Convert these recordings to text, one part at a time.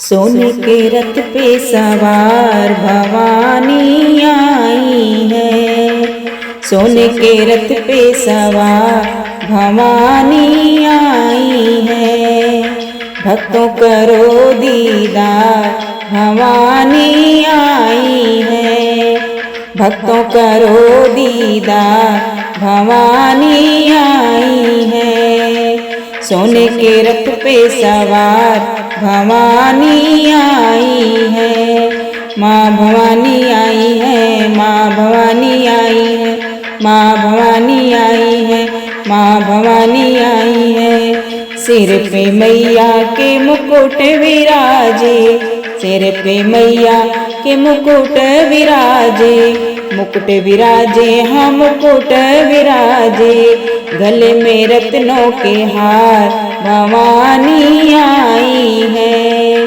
सोने के रथ पे सवार भवानी आई है। सोने के रथ पे सवार भवानी आई है। भक्तों करो दीदार भवानी आई है। भक्तों करो दीदार भवानी आई है। सोने के रथ पे सवार भवानी आई है। माँ भवानी आई है, माँ भवानी आई है, माँ भवानी आई है, माँ भवानी आई है। सिर पे मैया के मुकुट विराजे, सिर पे मैया के मुकुट विराजे, मुकुट विराजे हाँ मुकुट विराजे। गले में रत्नों के हार भवानी आई है।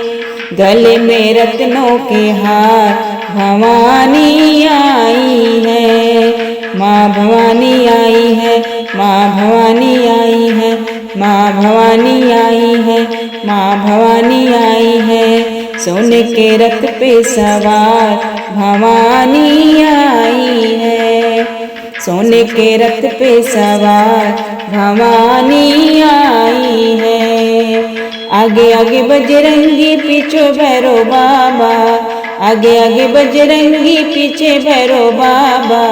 गले में रत्नों के हार भवानी आई है। माँ भवानी आई है, माँ भवानी आई है, माँ भवानी आई है, माँ भवानी आई है। सोने के रथ पे सवार भवानी आई है। सोने के रथ पे सवार भवानी आई है। आगे आगे बजरंगी पीछे भैरो बाबा, आगे आगे बजरंगी पीछे भैरो बाबा,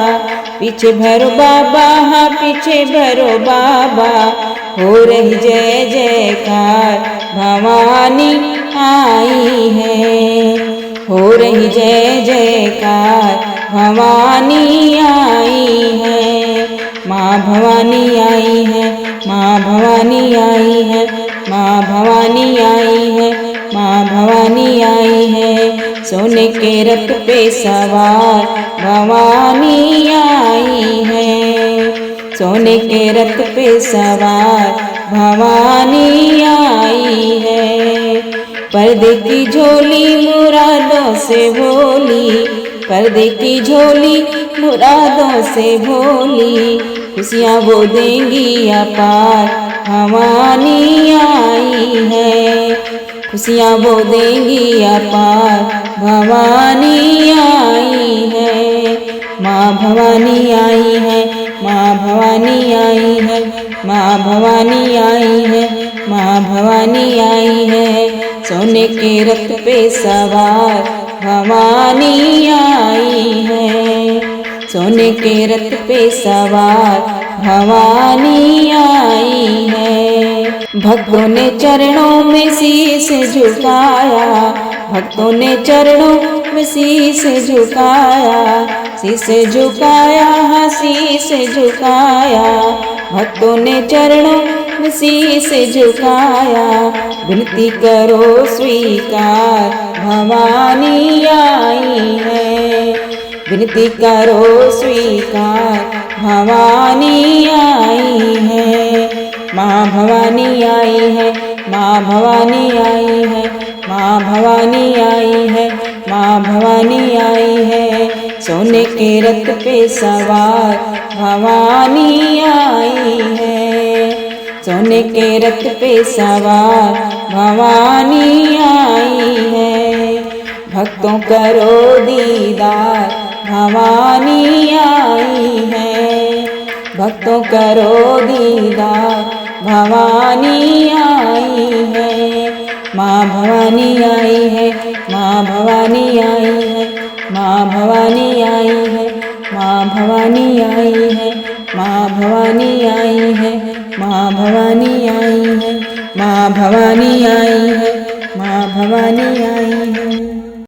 पीछे भैरो बाबा हाँ पीछे भैरो बाबा। हो रही जय जयकार भवानी आई है। हो रही जय जयकार भवानी आई है। माँ भवानी आई है, माँ भवानी आई है, माँ भवानी आई है, माँ भवानी आई है। सोने के रथ पे सवार भवानी आई है। सोने के रथ पे सवार भवानी आई है। पर्दे की झोली मुरादों से भोली, पर्दे की झोली मुरादों से भोली। खुशियाँ वो देंगी अपार भवानी आई है। खुशियाँ वो देंगी अपार भवानी आई है। माँ भवानी आई है, माँ भवानी आई है, माँ भवानी आई है, माँ भवानी आई है। सोने के रथ पे सवार भवानी आई है। सोने के रथ पे सवार भवानी आई है। भक्तों ने चरणों में शीश झुकाया, भक्तों ने चरणों में शीश झुकाया, शीश झुकाया हाँ शीश झुकाया। भक्तों ने चरणों में शीश झुकाया। विनती करो स्वीकार भवानी आई है। विनती करो स्वीकार भवानी आई है। माँ भवानी आई है, माँ भवानी आई है, माँ भवानी आई है, माँ भवानी आई है। सोने के रथ पे सवार भवानी आई है। सोने के रथ पे सवार भवानी आई है। भक्तों करो दीदार भवानी आई है। भक्तों करो दीदार भवानी आई है। माँ भवानी आई है, माँ भवानी आई है, माँ भवानी आई है, माँ भवानी आई है, माँ भवानी आई है, माँ भवानी आई है, माँ भवानी आई है, माँ भवानी आई है।